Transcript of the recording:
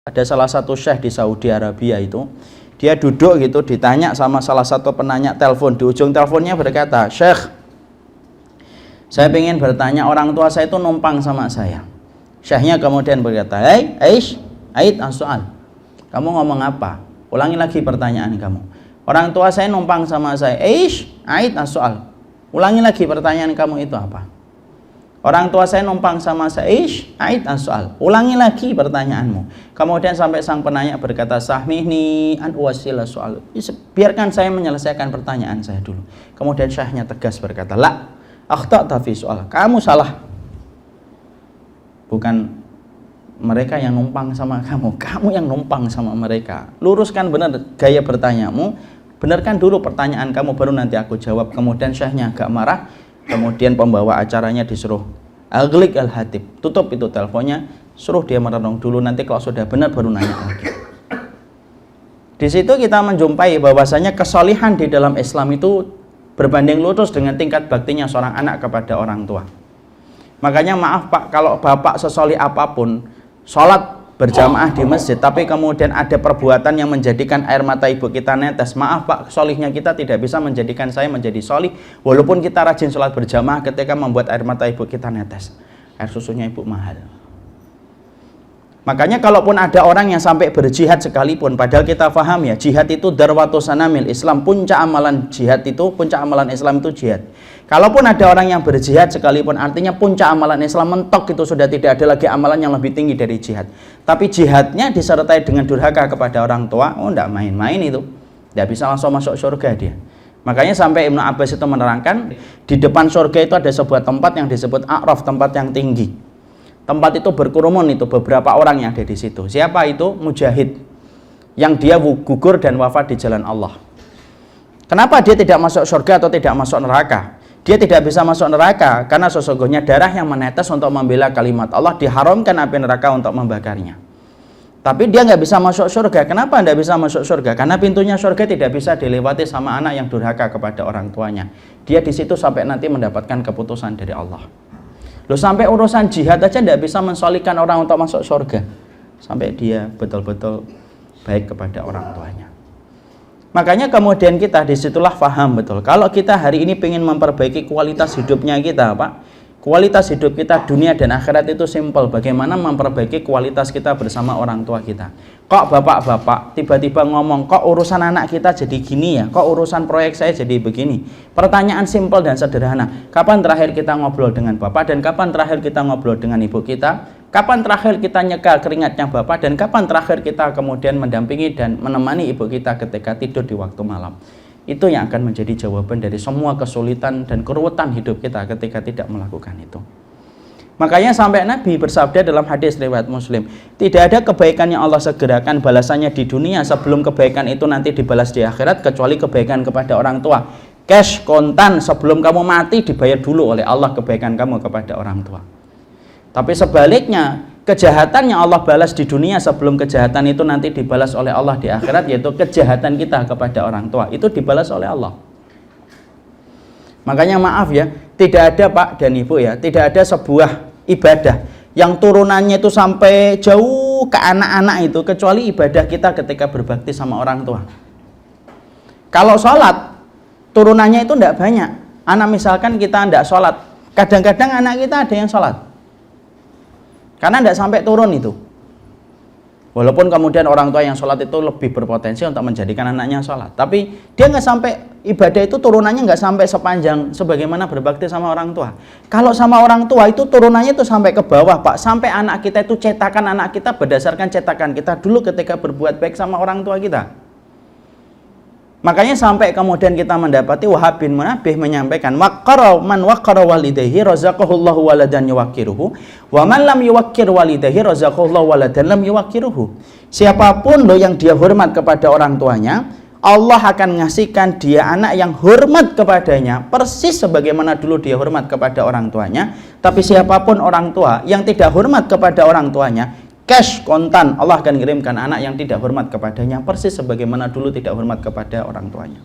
Ada salah satu syekh di Saudi Arabia itu, dia duduk gitu, ditanya sama salah satu penanya telepon. Di ujung teleponnya berkata, "Syekh, saya ingin bertanya, orang tua saya itu numpang sama saya." Syekhnya kemudian berkata, "Hei, Ait as-soal. Kamu ngomong apa? Ulangi lagi pertanyaan kamu." "Orang tua saya numpang sama saya." "Ait as-soal. Ulangi lagi pertanyaan kamu itu apa?" "Orang tua saya numpang sama saya." "Ait as-soal. Ulangi lagi pertanyaanmu." Kemudian sampai sang penanya berkata, "Sahmihni an uwassila soal." Biarkan saya menyelesaikan pertanyaan saya dulu. Kemudian syekhnya tegas berkata, "La, akhta'ta fi soal. Kamu salah. Bukan mereka yang numpang sama kamu, kamu yang numpang sama mereka. Luruskan benar gaya bertanyamu, benarkan dulu pertanyaan kamu, baru nanti aku jawab." Kemudian syekhnya agak marah. Kemudian pembawa acaranya disuruh aglik al-hatib, tutup itu teleponnya, suruh dia merenung dulu, nanti kalau sudah benar baru nanya lagi. Di situ kita menjumpai bahwasanya kesolihan di dalam Islam itu berbanding lurus dengan tingkat baktinya seorang anak kepada orang tua. Makanya maaf Pak, kalau bapak sesolih apapun, sholat berjamaah di masjid, tapi kemudian ada perbuatan yang menjadikan air mata ibu kita netes, maaf Pak, solihnya kita tidak bisa menjadikan saya menjadi solih, walaupun kita rajin sholat berjamaah ketika membuat air mata ibu kita netes. Air susunya ibu mahal. Makanya kalaupun ada orang yang sampai berjihad sekalipun, padahal kita paham ya, jihad itu darwatu sanamil Islam, puncak amalan jihad itu, puncak amalan Islam itu jihad. Kalaupun ada orang yang berjihad sekalipun, artinya puncak amalan Islam mentok, itu sudah tidak ada lagi amalan yang lebih tinggi dari jihad. Tapi jihadnya disertai dengan durhaka kepada orang tua, oh enggak main-main itu, tidak bisa langsung masuk surga dia. Makanya sampai Ibnu Abbas itu menerangkan, di depan surga itu ada sebuah tempat yang disebut A'raf, tempat yang tinggi. Tempat itu berkerumun, itu beberapa orang yang ada di situ. Siapa itu? Mujahid, yang dia gugur dan wafat di jalan Allah. Kenapa dia tidak masuk surga atau tidak masuk neraka? Dia tidak bisa masuk neraka karena sesungguhnya darah yang menetes untuk membela kalimat Allah, diharamkan api neraka untuk membakarnya. Tapi dia nggak bisa masuk surga. Kenapa nggak bisa masuk surga? Karena pintunya surga tidak bisa dilewati sama anak yang durhaka kepada orang tuanya. Dia di situ sampai nanti mendapatkan keputusan dari Allah. Loh, sampai urusan jihad aja tidak bisa mensolikan orang untuk masuk surga, sampai dia betul-betul baik kepada orang tuanya. Makanya kemudian kita disitulah paham betul, kalau kita hari ini ingin memperbaiki kualitas hidupnya kita Pak, kualitas hidup kita dunia dan akhirat itu simpel, bagaimana memperbaiki kualitas kita bersama orang tua kita. Kok bapak-bapak tiba-tiba ngomong, kok urusan anak kita jadi gini ya, kok urusan proyek saya jadi begini. Pertanyaan simpel dan sederhana, kapan terakhir kita ngobrol dengan bapak, dan kapan terakhir kita ngobrol dengan ibu kita, kapan terakhir kita nyekal keringatnya bapak, dan kapan terakhir kita kemudian mendampingi dan menemani ibu kita ketika tidur di waktu malam. Itu yang akan menjadi jawaban dari semua kesulitan dan keruwetan hidup kita ketika tidak melakukan itu. Makanya sampai Nabi bersabda dalam hadis riwayat Muslim, tidak ada kebaikan yang Allah segerakan balasannya di dunia sebelum kebaikan itu nanti dibalas di akhirat, kecuali kebaikan kepada orang tua. Cash, kontan, sebelum kamu mati dibayar dulu oleh Allah kebaikan kamu kepada orang tua. Tapi sebaliknya, kejahatan yang Allah balas di dunia sebelum kejahatan itu nanti dibalas oleh Allah di akhirat, yaitu kejahatan kita kepada orang tua, itu dibalas oleh Allah. Makanya maaf ya, tidak ada Pak dan Ibu ya, tidak ada sebuah ibadah yang turunannya itu sampai jauh ke anak-anak itu, kecuali ibadah kita ketika berbakti sama orang tua. Kalau sholat, turunannya itu tidak banyak. Anak misalkan kita tidak sholat, kadang-kadang anak kita ada yang sholat, karena tidak sampai turun itu. Walaupun kemudian orang tua yang sholat itu lebih berpotensi untuk menjadikan anaknya sholat, tapi dia nggak sampai, ibadah itu turunannya nggak sampai sepanjang sebagaimana berbakti sama orang tua. Kalau sama orang tua itu turunannya itu sampai ke bawah Pak, sampai anak kita itu cetakan anak kita berdasarkan cetakan kita dulu ketika berbuat baik sama orang tua kita. Makanya sampai kemudian kita mendapati Wahab bin Munabbih menyampaikan, man waqqara walidayhi razaqahullahu waladan yuwaqqiruhu wa man lam yuwaqqir walidayhi razaqahullahu waladan lam yuwaqqiruhu. Siapapun loh yang dia hormat kepada orang tuanya, Allah akan ngasihkan dia anak yang hormat kepadanya persis sebagaimana dulu dia hormat kepada orang tuanya. Tapi siapapun orang tua yang tidak hormat kepada orang tuanya, cash, kontan, Allah akan kirimkan anak yang tidak hormat kepadanya persis sebagaimana dulu tidak hormat kepada orang tuanya.